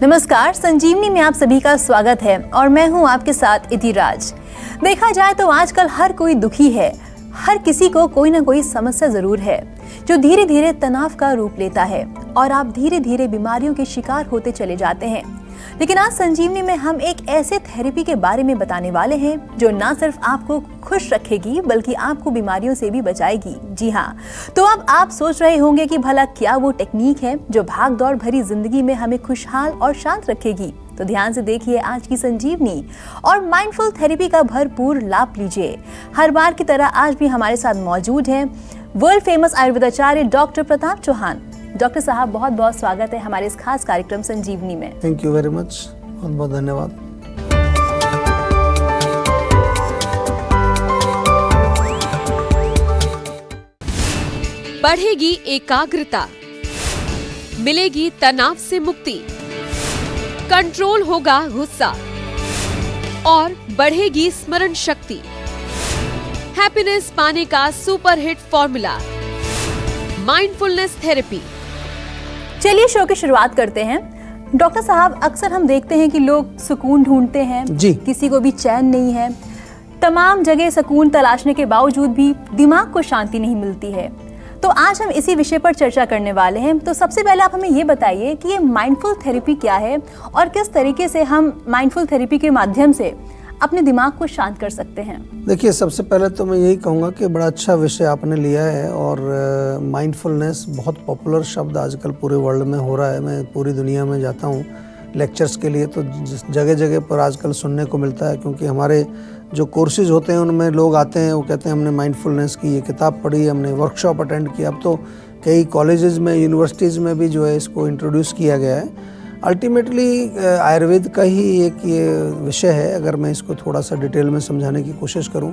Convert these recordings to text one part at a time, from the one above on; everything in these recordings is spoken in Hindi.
नमस्कार, संजीवनी में आप सभी का स्वागत है और मैं हूं आपके साथ इति राज। देखा जाए तो आजकल हर कोई दुखी है, हर किसी को कोई ना कोई समस्या जरूर है जो धीरे धीरे तनाव का रूप लेता है और आप धीरे धीरे बीमारियों के शिकार होते चले जाते हैं। लेकिन आज संजीवनी में हम एक ऐसे थेरेपी के बारे में बताने वाले हैं जो ना सिर्फ आपको खुश रखेगी बल्कि आपको बीमारियों से भी बचाएगी। जी हाँ, तो अब आप सोच रहे होंगे कि भला क्या वो टेक्निक है जो भाग दौड़ भरी जिंदगी में हमें खुशहाल और शांत रखेगी। तो ध्यान से देखिए आज की संजीवनी और माइंडफुल थेरेपी का भरपूर लाभ लीजिए। हर बार की तरह आज भी हमारे साथ मौजूद हैं वर्ल्ड फेमस आयुर्वेदाचार्य डॉक्टर प्रताप चौहान। डॉक्टर साहब, बहुत बहुत स्वागत है हमारे इस खास कार्यक्रम संजीवनी में। थैंक यू वेरी मच, बहुत बहुत धन्यवाद। बढ़ेगी एकाग्रता, मिलेगी तनाव से मुक्ति, कंट्रोल होगा गुस्सा और बढ़ेगी स्मरण शक्ति। हैप्पीनेस पाने का super hit formula, mindfulness therapy. चलिए शो की शुरुआत करते हैं। डॉक्टर साहब, अक्सर हम देखते हैं कि लोग सुकून ढूंढते हैं जी। किसी को भी चैन नहीं है। तमाम जगह सुकून तलाशने के बावजूद भी दिमाग को शांति नहीं मिलती है। तो आज हम इसी विषय पर चर्चा करने वाले हैं। तो सबसे पहले आप हमें ये बताइए कि ये माइंडफुल थेरेपी क्या है और किस तरीके से हम माइंडफुल थेरेपी के माध्यम से अपने दिमाग को शांत कर सकते हैं। देखिए, सबसे पहले तो मैं यही कहूँगा कि बड़ा अच्छा विषय आपने लिया है और माइंडफुलनेस बहुत पॉपुलर शब्द आजकल पूरे वर्ल्ड में हो रहा है। मैं पूरी दुनिया में जाता हूँ लेक्चर्स के लिए तो जगह जगह पर आजकल सुनने को मिलता है, क्योंकि हमारे जो कोर्सेज होते हैं उनमें लोग आते हैं, वो कहते हैं हमने माइंडफुलनेस की ये किताब पढ़ी, हमने वर्कशॉप अटेंड किया। अब तो कई कॉलेजेस में, यूनिवर्सिटीज़ में भी जो है इसको इंट्रोड्यूस किया गया है। अल्टीमेटली आयुर्वेद का ही एक ये विषय है। अगर मैं इसको थोड़ा सा डिटेल में समझाने की कोशिश करूं,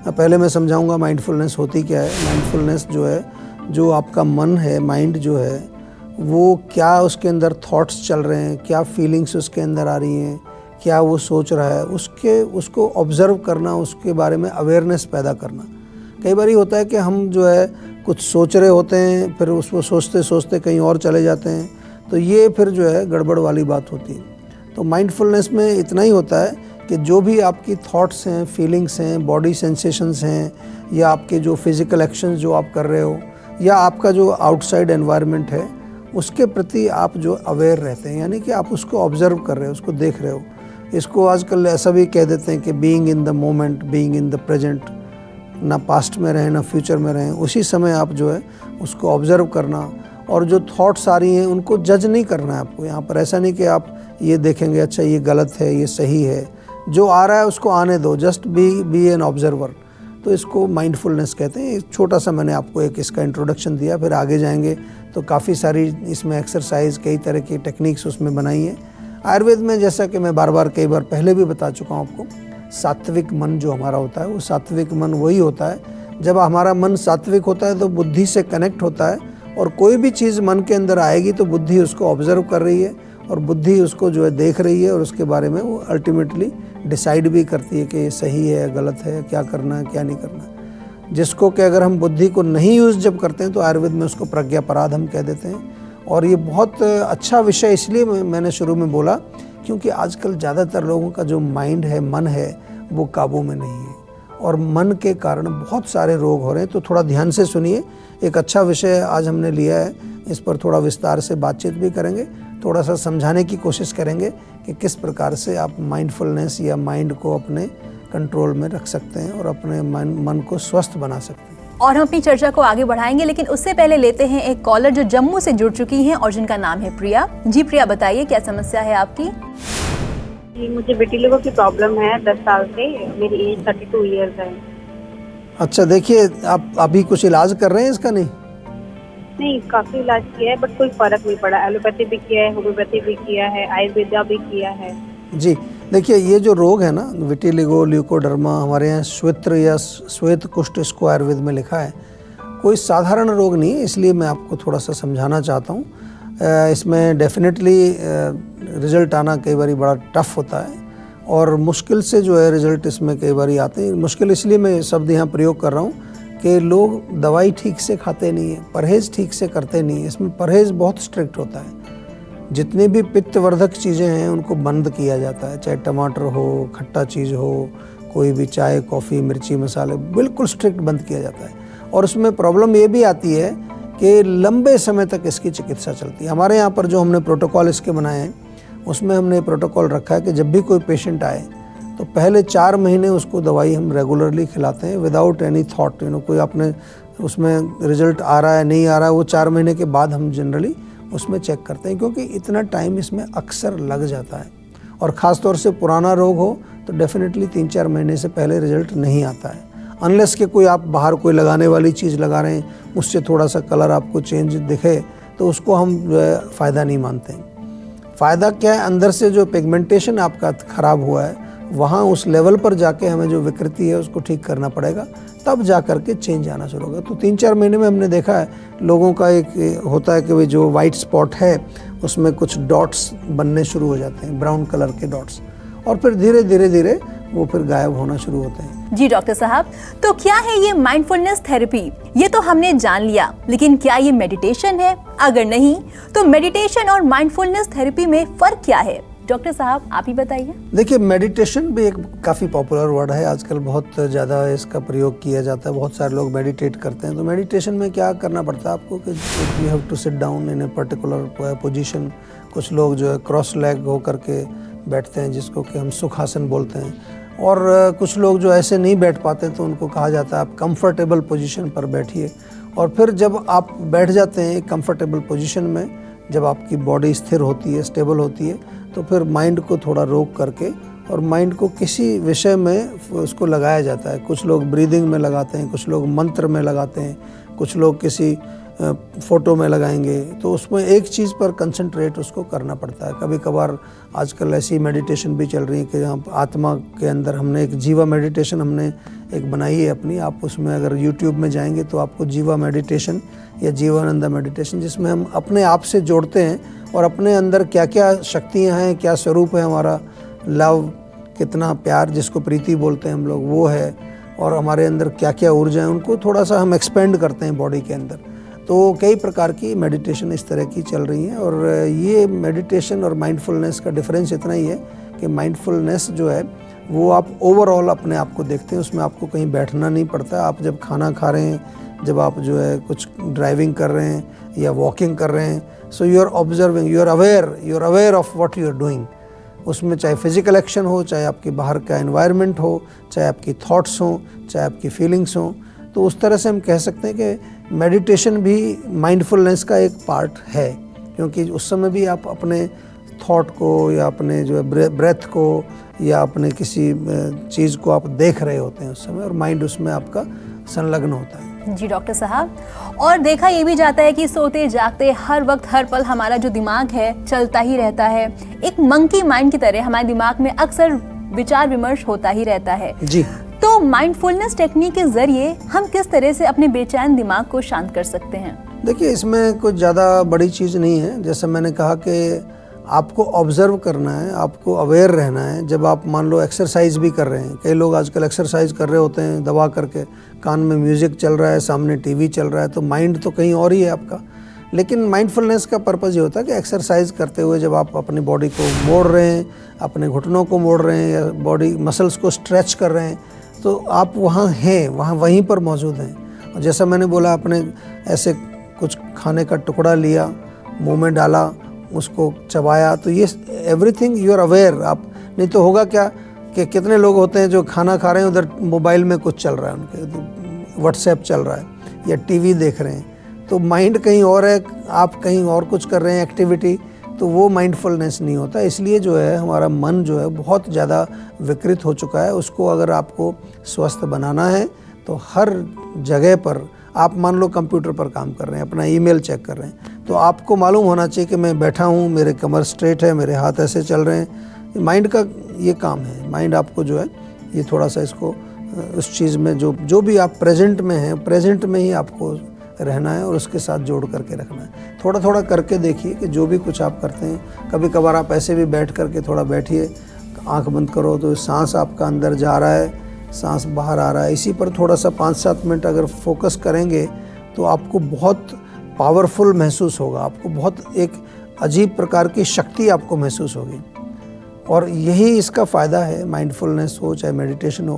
पहले मैं समझाऊंगा माइंडफुलनेस होती क्या है। माइंडफुलनेस जो है, जो आपका मन है, माइंड जो है, वो क्या उसके अंदर थॉट्स चल रहे हैं, क्या फीलिंग्स उसके अंदर आ रही हैं, क्या वो सोच रहा है, उसको ऑब्ज़र्व करना, उसके बारे में अवेयरनेस पैदा करना। कई बार होता है कि हम जो है कुछ सोच रहे होते हैं, फिर उसको सोचते सोचते कहीं और चले जाते हैं, तो ये फिर जो है गड़बड़ वाली बात होती है। तो माइंडफुलनेस में इतना ही होता है कि जो भी आपकी थॉट्स हैं, फीलिंग्स हैं, बॉडी सेंसेशंस हैं, या आपके जो फिज़िकल एक्शंस जो आप कर रहे हो, या आपका जो आउटसाइड एनवायरनमेंट है, उसके प्रति आप जो अवेयर रहते हैं, यानी कि आप उसको ऑब्ज़र्व कर रहे हो, उसको देख रहे हो। इसको आजकल ऐसा भी कह देते हैं कि being in the moment, being in the present. ना पास्ट में रहें ना फ्यूचर में रहें, उसी समय आप जो है उसको ऑब्ज़र्व करना। और जो थॉट्स आ रही हैं उनको जज नहीं करना है आपको। यहाँ पर ऐसा नहीं कि आप ये देखेंगे अच्छा ये गलत है, ये सही है। जो आ रहा है उसको आने दो, जस्ट बी एन ऑब्जर्वर। तो इसको माइंडफुलनेस कहते हैं। छोटा सा मैंने आपको एक इसका इंट्रोडक्शन दिया, फिर आगे जाएंगे तो काफ़ी सारी इसमें एक्सरसाइज, कई तरह की टेक्निक्स उसमें बनाई हैं। आयुर्वेद में, जैसा कि मैं बार बार कई बार पहले भी बता चुका हूँ आपको, सात्विक मन जो हमारा होता है, वो सात्विक मन वही होता है। जब हमारा मन सात्विक होता है तो बुद्धि से कनेक्ट होता है, और कोई भी चीज़ मन के अंदर आएगी तो बुद्धि उसको ऑब्जर्व कर रही है और बुद्धि उसको जो है देख रही है, और उसके बारे में वो अल्टीमेटली डिसाइड भी करती है कि ये सही है, गलत है, क्या करना है, क्या नहीं करना। जिसको कि अगर हम बुद्धि को नहीं यूज़ जब करते हैं तो आयुर्वेद में उसको प्रज्ञापराध हम कह देते हैं। और ये बहुत अच्छा विषय इसलिए मैंने शुरू में बोला क्योंकि आजकल ज़्यादातर लोगों का जो माइंड है, मन है, वो काबू में नहीं है, और मन के कारण बहुत सारे रोग हो रहे हैं। तो थोड़ा ध्यान से सुनिए, एक अच्छा विषय आज हमने लिया है, इस पर थोड़ा विस्तार से बातचीत भी करेंगे, थोड़ा सा समझाने की कोशिश करेंगे कि किस प्रकार से आप माइंडफुलनेस या माइंड को अपने कंट्रोल में रख सकते हैं और अपने मन को स्वस्थ बना सकते हैं। और हम अपनी चर्चा को आगे बढ़ाएंगे, लेकिन उससे पहले लेते हैं एक कॉलर जो जम्मू से जुड़ चुकी हैं और जिनका नाम है प्रिया। जी प्रिया, बताइए क्या समस्या है आपकी? जी, मुझे विटिलिगो की प्रॉब्लम है 10 साल से। मेरी एज 32 इयर्स है। अच्छा, देखिए, आप अभी कुछ इलाज कर रहे हैं इसका? नहीं, काफी इलाज किया है बट कोई फर्क नहीं पड़ा। एलोपैथी भी किया है, होम्योपैथी भी किया है, आयुर्वेदा भी किया है। जी, देखिए, ये जो रोग है ना, विटिलिगो, ल्यूकोडर्मा, हमारे यहाँ श्वेत्र या श्वेत कुष्ठ इसको आयुर्वेद में लिखा है, कोई साधारण रोग नहीं है। इसलिए मैं आपको थोड़ा सा समझाना चाहता हूँ। इसमें डेफिनेटली रिजल्ट आना कई बार बड़ा टफ होता है और मुश्किल से जो है रिजल्ट इसमें कई बार आते हैं। मुश्किल इसलिए मैं शब्द यहाँ प्रयोग कर रहा हूँ कि लोग दवाई ठीक से खाते नहीं है, परहेज़ ठीक से करते नहीं है। इसमें परहेज़ बहुत स्ट्रिक्ट होता है। जितनी भी पित्तवर्धक चीज़ें हैं उनको बंद किया जाता है, चाहे टमाटर हो, खट्टा चीज़ हो, कोई भी चाय, कॉफ़ी, मिर्ची, मसाले, बिल्कुल स्ट्रिक्ट बंद किया जाता है। और उसमें प्रॉब्लम ये भी आती है कि लंबे समय तक इसकी चिकित्सा चलती है। हमारे यहाँ पर जो हमने प्रोटोकॉल इसके बनाए हैं, उसमें हमने प्रोटोकॉल रखा है कि जब भी कोई पेशेंट आए तो पहले 4 महीने उसको दवाई हम रेगुलरली खिलाते हैं विदाउट एनी थॉट, कोई अपने उसमें रिजल्ट आ रहा है नहीं आ रहा है, वो 4 महीने के बाद हम जनरली उसमें चेक करते हैं, क्योंकि इतना टाइम इसमें अक्सर लग जाता है। और ख़ास तौर से पुराना रोग हो तो डेफिनेटली 3-4 महीने से पहले रिजल्ट नहीं आता है, अनलेस के कोई आप बाहर कोई लगाने वाली चीज़ लगा रहे हैं, उससे थोड़ा सा कलर आपको चेंज दिखे तो उसको हम जो है फ़ायदा नहीं मानते हैं। फ़ायदा क्या है, अंदर से जो पिगमेंटेशन आपका ख़राब हुआ है वहाँ उस लेवल पर जाके हमें जो विकृति है उसको ठीक करना पड़ेगा, तब जा कर के चेंज आना शुरू होगा। तो 3-4 महीने में हमने देखा है लोगों का एक होता है कि भाई जो वाइट स्पॉट है उसमें कुछ डॉट्स बनने शुरू हो जाते हैं, ब्राउन कलर के डॉट्स, और फिर धीरे धीरे धीरे वो फिर गायब होना शुरू होते हैं। जी डॉक्टर साहब, तो क्या है ये माइंडफुलनेस थेरेपी? ये तो हमने जान लिया, लेकिन क्या ये मेडिटेशन है? अगर नहीं तो मेडिटेशन और माइंडफुलनेस थेरेपी में फर्क क्या है? डॉक्टर साहब आप ही बताइए। देखिए, मेडिटेशन भी एक काफ़ी पॉपुलर वर्ड है, आजकल बहुत ज़्यादा इसका प्रयोग किया जाता है, बहुत सारे लोग मेडिटेट करते हैं। तो मेडिटेशन में क्या करना पड़ता है आपको कि you have to sit down in a particular position. कुछ लोग जो है क्रॉस लेग हो करके बैठते हैं, जिसको कि हम सुखासन बोलते हैं, और कुछ लोग जो ऐसे नहीं बैठ पाते तो उनको कहा जाता है आप कंफर्टेबल पोजीशन पर बैठिए। और फिर जब आप बैठ जाते हैं कंफर्टेबल पोजीशन में, जब आपकी बॉडी स्थिर होती है, स्टेबल होती है, तो फिर माइंड को थोड़ा रोक करके और माइंड को किसी विषय में उसको लगाया जाता है। कुछ लोग ब्रीदिंग में लगाते हैं, कुछ लोग मंत्र में लगाते हैं, कुछ लोग किसी फ़ोटो में लगाएंगे। तो उसमें एक चीज़ पर कंसंट्रेट उसको करना पड़ता है। कभी कभार आजकल ऐसी मेडिटेशन भी चल रही है कि जहाँ आत्मा के अंदर हमने एक जीवा मेडिटेशन हमने एक बनाई है अपनी। आप उसमें अगर यूट्यूब में जाएंगे तो आपको जीवा मेडिटेशन या जीवानंदा मेडिटेशन, जिसमें हम अपने आप से जोड़ते हैं और अपने अंदर क्या क्या शक्तियाँ हैं, क्या स्वरूप है हमारा, लव, कितना प्यार जिसको प्रीति बोलते हैं हम लोग, वो है, और हमारे अंदर क्या क्या ऊर्जा है, उनको थोड़ा सा हम एक्सपेंड करते हैं बॉडी के अंदर। तो कई प्रकार की मेडिटेशन इस तरह की चल रही हैं। और ये मेडिटेशन और माइंडफुलनेस का डिफरेंस इतना ही है कि माइंडफुलनेस जो है वो आप ओवरऑल अपने आप को देखते हैं, उसमें आपको कहीं बैठना नहीं पड़ता। आप जब खाना खा रहे हैं, जब आप जो है कुछ ड्राइविंग कर रहे हैं या वॉकिंग कर रहे हैं, so you are observing, you are aware of what you are doing. उसमें चाहे फिजिकल एक्शन हो, चाहे आपके बाहर का एनवायरनमेंट हो, चाहे आपकी थॉट्स हों, चाहे आपकी फीलिंग्स हों। तो उस तरह से हम कह सकते हैं कि मेडिटेशन भी माइंडफुलनेस का एक पार्ट है, क्योंकि उस समय भी आप अपने थॉट को या अपने जो है ब्रेथ को या अपने किसी चीज़ को आप देख रहे होते हैं उस समय, और माइंड उसमें आपका संलग्न होता है। जी डॉक्टर साहब, और देखा ये भी जाता है कि सोते जागते हर वक्त हर पल हमारा जो दिमाग है चलता ही रहता है। एक मंकी माइंड की तरह हमारे दिमाग में अक्सर विचार विमर्श होता ही रहता है। जी। तो माइंडफुलनेस टेक्निक के जरिए हम किस तरह से अपने बेचैन दिमाग को शांत कर सकते हैं? देखिए, इसमें कुछ ज़्यादा बड़ी चीज़ नहीं है। जैसे मैंने कहा कि आपको ऑब्जर्व करना है, आपको अवेयर रहना है। जब आप मान लो एक्सरसाइज भी कर रहे हैं, कई लोग आजकल एक्सरसाइज कर रहे होते हैं दबा करके, कान में म्यूज़िक चल रहा है, सामने टीवी चल रहा है, तो माइंड तो कहीं और ही है आपका। लेकिन माइंडफुलनेस का पर्पज़ ये होता है कि एक्सरसाइज करते हुए जब आप अपनी बॉडी को मोड़ रहे हैं, अपने घुटनों को मोड़ रहे हैं या बॉडी मसल्स को स्ट्रेच कर रहे हैं, तो आप वहाँ हैं, वहीं पर मौजूद हैं। और जैसा मैंने बोला, आपने ऐसे कुछ खाने का टुकड़ा लिया, मुंह में डाला, उसको चबाया, तो ये एवरीथिंग यू आर अवेयर। आप नहीं तो होगा क्या कि कितने लोग होते हैं जो खाना खा रहे हैं, उधर मोबाइल में कुछ चल रहा है, उनके व्हाट्सएप चल रहा है या टीवी देख रहे हैं, तो माइंड कहीं और है, आप कहीं और कुछ कर रहे हैं एक्टिविटी, तो वो माइंडफुलनेस नहीं होता। इसलिए जो है हमारा मन जो है बहुत ज़्यादा विकृत हो चुका है। उसको अगर आपको स्वस्थ बनाना है तो हर जगह पर, आप मान लो कंप्यूटर पर काम कर रहे हैं, अपना ईमेल चेक कर रहे हैं, तो आपको मालूम होना चाहिए कि मैं बैठा हूँ, मेरे कमर स्ट्रेट है, मेरे हाथ ऐसे चल रहे हैं। माइंड का ये काम है। माइंड आपको जो है ये थोड़ा सा इसको उस चीज़ में जो भी आप प्रेजेंट में हैं, प्रेजेंट में ही आपको रहना है और उसके साथ जोड़ करके रखना है। थोड़ा थोड़ा करके देखिए कि जो भी कुछ आप करते हैं, कभी कभार आप ऐसे भी बैठ करके थोड़ा बैठिए, आंख बंद करो तो सांस आपका अंदर जा रहा है, सांस बाहर आ रहा है। इसी पर थोड़ा सा 5-7 मिनट अगर फोकस करेंगे तो आपको बहुत पावरफुल महसूस होगा, आपको बहुत एक अजीब प्रकार की शक्ति आपको महसूस होगी। और यही इसका फ़ायदा है, माइंडफुलनेस हो चाहे मेडिटेशन हो,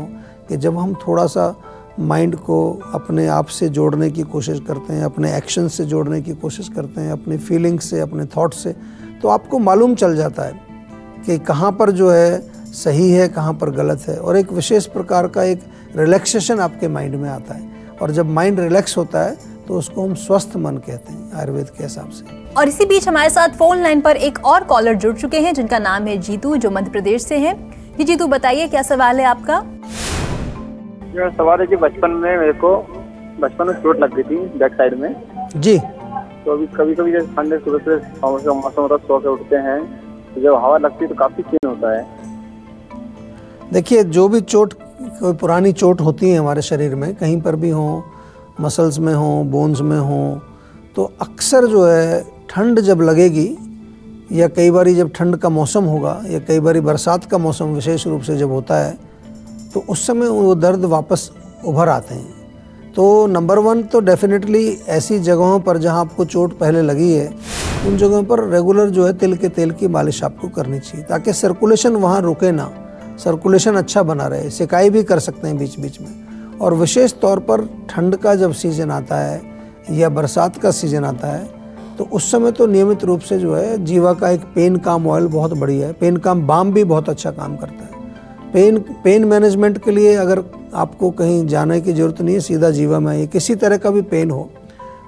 कि जब हम थोड़ा सा माइंड को अपने आप से जोड़ने की कोशिश करते हैं, अपने एक्शन से जोड़ने की कोशिश करते हैं, अपनी फीलिंग्स से, अपने थॉट से, तो आपको मालूम चल जाता है कि कहाँ पर जो है सही है, कहाँ पर गलत है। और एक विशेष प्रकार का एक रिलैक्सेशन आपके माइंड में आता है। और जब माइंड रिलैक्स होता है तो उसको हम स्वस्थ मन कहते हैं आयुर्वेद के हिसाब से। और इसी बीच हमारे साथ फोन लाइन पर एक और कॉलर जुड़ चुके हैं जिनका नाम है जीतू, जो मध्य प्रदेश से हैं। जी जीतू, बताइए क्या सवाल है आपका? ये सवाल है कि बचपन में चोट लग गई थी बैक साइड में जी। तो अभी कभी कभी जैसे ठंडे सुबह मौसम होता है, सो के उठते हैं तो जब हवा लगती है तो काफी पेन होता है। देखिए, जो भी चोट, कोई पुरानी चोट होती है हमारे शरीर में, कहीं पर भी हो, मसल्स में हो, बोन्स में हो, तो अक्सर जो है ठंड जब लगेगी या कई बारी जब ठंड का मौसम होगा या कई बारी बरसात का मौसम विशेष रूप से जब होता है तो उस समय वो दर्द वापस उभर आते हैं। तो नंबर 1 तो डेफिनेटली ऐसी जगहों पर जहाँ आपको चोट पहले लगी है, उन जगहों पर रेगुलर जो है तिल के तेल की मालिश आपको करनी चाहिए ताकि सर्कुलेशन वहाँ रुके ना, सर्कुलेशन अच्छा बना रहे। सिकाई भी कर सकते हैं बीच बीच में। और विशेष तौर पर ठंड का जब सीज़न आता है या बरसात का सीज़न आता है तो उस समय तो नियमित रूप से जो है जीवा का एक पेन काम ऑयल बहुत बढ़िया है। पेन काम बाम भी बहुत अच्छा काम करता है। पेन मैनेजमेंट के लिए अगर आपको कहीं जाने की ज़रूरत नहीं है, सीधा जीवा में आइए। किसी तरह का भी पेन हो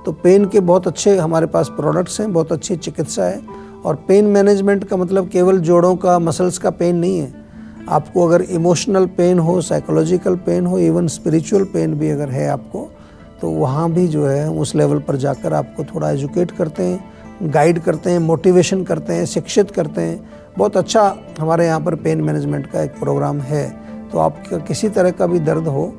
तो पेन के बहुत अच्छे हमारे पास प्रोडक्ट्स हैं, बहुत अच्छी चिकित्सा है। और पेन मैनेजमेंट का मतलब केवल जोड़ों का, मसल्स का पेन नहीं है। आपको अगर इमोशनल पेन हो, साइकोलॉजिकल पेन हो, इवन स्पिरिचुअल पेन भी अगर है आपको, तो वहाँ भी जो है उस लेवल पर जाकर आपको थोड़ा एजुकेट करते हैं, गाइड करते हैं, मोटिवेशन करते हैं, शिक्षित करते हैं। बहुत अच्छा हमारे यहाँ पर पेन मैनेजमेंट का एक प्रोग्राम है। तो आपका किसी तरह का भी दर्द हो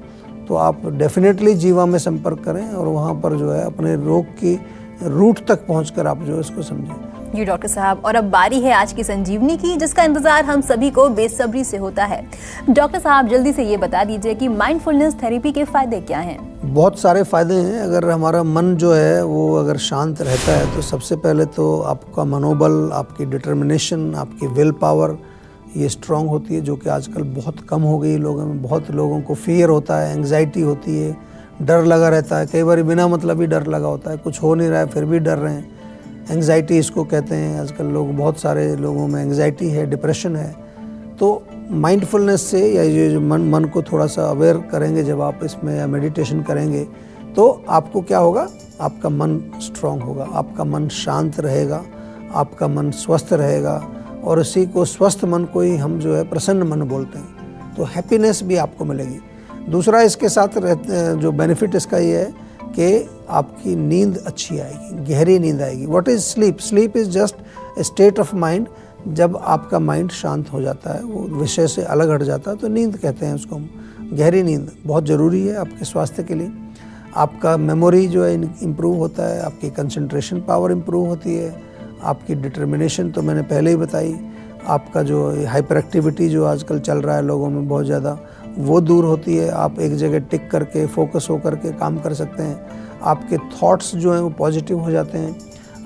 तो आप डेफिनेटली जीवा में संपर्क करें और वहाँ पर जो है अपने रोग की रूट तक पहुँचकर आप जो है इसको समझें। जी डॉक्टर साहब, और अब बारी है आज की संजीवनी की, जिसका इंतजार हम सभी को बेसब्री से होता है। डॉक्टर साहब, जल्दी से ये बता दीजिए कि माइंडफुलनेस थेरेपी के फायदे क्या हैं? बहुत सारे फ़ायदे हैं। अगर हमारा मन जो है वो अगर शांत रहता है तो सबसे पहले तो आपका मनोबल, आपकी डिटर्मिनेशन, आपकी विल पावर ये स्ट्रांग होती है, जो कि आजकल बहुत कम हो गई लोगों में। बहुत लोगों को फियर होता है, एंग्जाइटी होती है, डर लगा रहता है। कई बार बिना मतलब ही डर लगा होता है, कुछ हो नहीं रहा है फिर भी डर रहे हैं। एंग्जाइटी इसको कहते हैं। आजकल लोग, बहुत सारे लोगों में एंग्जाइटी है, डिप्रेशन है। तो माइंडफुलनेस से या ये जो मन को थोड़ा सा अवेयर करेंगे जब आप इसमें या मेडिटेशन करेंगे तो आपको क्या होगा, आपका मन स्ट्रांग होगा, आपका मन शांत रहेगा, आपका मन स्वस्थ रहेगा। और इसी को, स्वस्थ मन को ही हम जो है प्रसन्न मन बोलते हैं। तो हैप्पीनेस भी आपको मिलेगी। दूसरा इसके साथ जो बेनिफिट इसका ये है कि आपकी नींद अच्छी आएगी, गहरी नींद आएगी। What is sleep? Sleep is just a state of mind. जब आपका माइंड शांत हो जाता है, वो विषय से अलग हट जाता है, तो नींद कहते हैं उसको। गहरी नींद बहुत ज़रूरी है आपके स्वास्थ्य के लिए। आपका मेमोरी जो है इम्प्रूव होता है, आपकी कंसंट्रेशन पावर इम्प्रूव होती है, आपकी डिटर्मिनेशन तो मैंने पहले ही बताई। आपका जो हाइपर एक्टिविटी जो आजकल चल रहा है लोगों में बहुत ज़्यादा, वो दूर होती है। आप एक जगह टिक करके, फोकस होकर के काम कर सकते हैं। आपके थॉट्स जो हैं वो पॉजिटिव हो जाते हैं।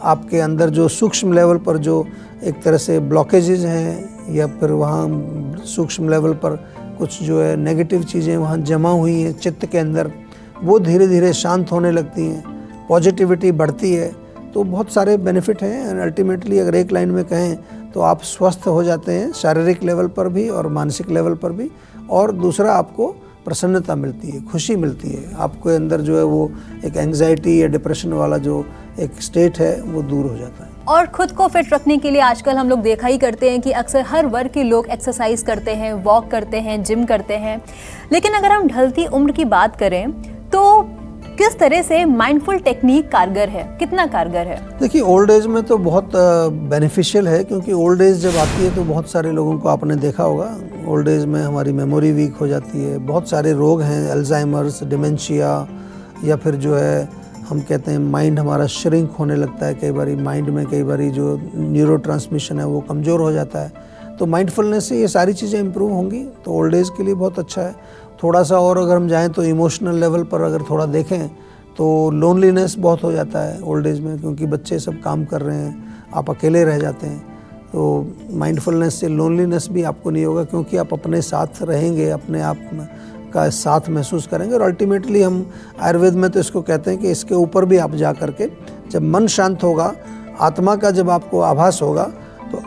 आपके अंदर जो सूक्ष्म लेवल पर जो एक तरह से ब्लॉकेजेज हैं या फिर वहाँ सूक्ष्म लेवल पर कुछ जो है नेगेटिव चीज़ें वहाँ जमा हुई हैं चित्त के अंदर, वो धीरे धीरे शांत होने लगती हैं, पॉजिटिविटी बढ़ती है। तो बहुत सारे बेनिफिट हैं। एंड अल्टीमेटली अगर एक लाइन में कहें तो आप स्वस्थ हो जाते हैं, शारीरिक लेवल पर भी और मानसिक लेवल पर भी। और दूसरा, आपको प्रसन्नता मिलती है, खुशी मिलती है। आपके अंदर जो है वो एक एंग्जाइटी या डिप्रेशन वाला जो एक स्टेट है वो दूर हो जाता है। और खुद को फिट रखने के लिए आजकल हम लोग देखा ही करते हैं कि अक्सर हर वर्ग के लोग एक्सरसाइज करते हैं, वॉक करते हैं, जिम करते हैं। लेकिन अगर हम ढलती उम्र की बात करें तो किस तरह से माइंडफुल टेक्निक कारगर है, कितना कारगर है? देखिए, ओल्ड एज में तो बहुत बेनिफिशियल है, क्योंकि ओल्ड एज जब आती है तो बहुत सारे लोगों को आपने देखा होगा, ओल्ड एज में हमारी मेमोरी वीक हो जाती है। बहुत सारे रोग हैं, अल्जाइमर्स, डिमेंशिया, या फिर जो है हम कहते हैं माइंड हमारा श्रिंक होने लगता है। कई बार माइंड में कई बार जो न्यूरो ट्रांसमिशन है वो कमज़ोर हो जाता है। तो माइंडफुलनेस से ये सारी चीज़ें इंप्रूव होंगी, तो ओल्ड एज के लिए बहुत अच्छा है। थोड़ा सा और अगर हम जाएं तो इमोशनल लेवल पर अगर थोड़ा देखें तो लोनलीनेस बहुत हो जाता है ओल्ड एज में, क्योंकि बच्चे सब काम कर रहे हैं, आप अकेले रह जाते हैं। तो माइंडफुलनेस से लोनलीनेस भी आपको नहीं होगा, क्योंकि आप अपने साथ रहेंगे, अपने आप का साथ महसूस करेंगे। और अल्टीमेटली हम आयुर्वेद में तो इसको कहते हैं कि इसके ऊपर भी आप जा करके जब मन शांत होगा, आत्मा का जब आपको आभास होगा, तो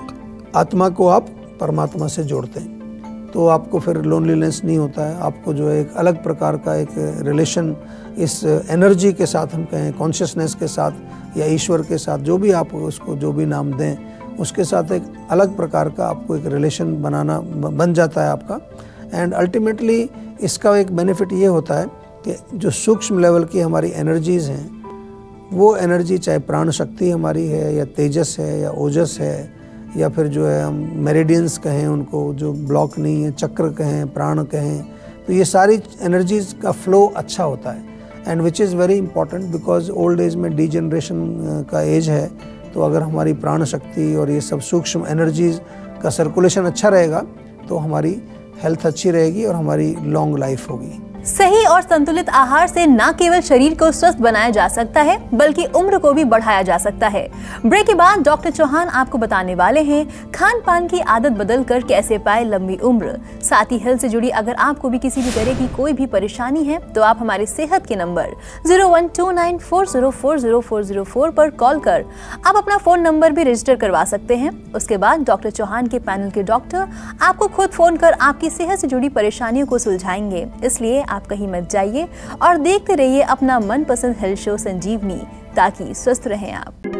आत्मा को आप परमात्मा से जोड़ते हैं, तो आपको फिर लोनलीनेस नहीं होता है। आपको जो है एक अलग प्रकार का एक रिलेशन इस एनर्जी के साथ, हम कहें कॉन्शियसनेस के साथ या ईश्वर के साथ, जो भी आप उसको जो भी नाम दें, उसके साथ एक अलग प्रकार का आपको एक रिलेशन बन जाता है आपका। एंड अल्टीमेटली इसका एक बेनिफिट ये होता है कि जो सूक्ष्म लेवल की हमारी एनर्जीज़ हैं, वो एनर्जी चाहे प्राण शक्ति हमारी है या तेजस है या ओजस है या फिर जो है हम मेरिडियंस कहें उनको, जो ब्लॉक नहीं है, चक्र कहें, प्राण कहें, तो ये सारी एनर्जीज़ का फ्लो अच्छा होता है। And which is very important because old age में डीजनरेशन का एज है, तो अगर हमारी प्राण शक्ति और ये सब सूक्ष्म एनर्जीज़ का सर्कुलेशन अच्छा रहेगा तो हमारी हेल्थ अच्छी रहेगी और हमारी लॉन्ग लाइफ होगी। सही और संतुलित आहार से न केवल शरीर को स्वस्थ बनाया जा सकता है, बल्कि उम्र को भी बढ़ाया जा सकता है। ब्रेक के बाद डॉक्टर चौहान आपको बताने वाले हैं खान पान की आदत बदलकर कैसे पाए लंबी उम्र। साथ ही हेल्थ से जुड़ी अगर आपको भी किसी भी तरह की कोई भी परेशानी है तो आप हमारे सेहत के नंबर 0129404040 पर कॉल कर आप अपना फोन नंबर भी रजिस्टर करवा सकते हैं। उसके बाद डॉक्टर चौहान के पैनल के डॉक्टर आपको खुद फोन कर आपकी सेहत से जुड़ी परेशानियों को सुलझाएंगे। इसलिए आप कहीं मत जाइए और देखते रहिए अपना मनपसंद हेल्थ शो संजीवनी, ताकि स्वस्थ रहें आप।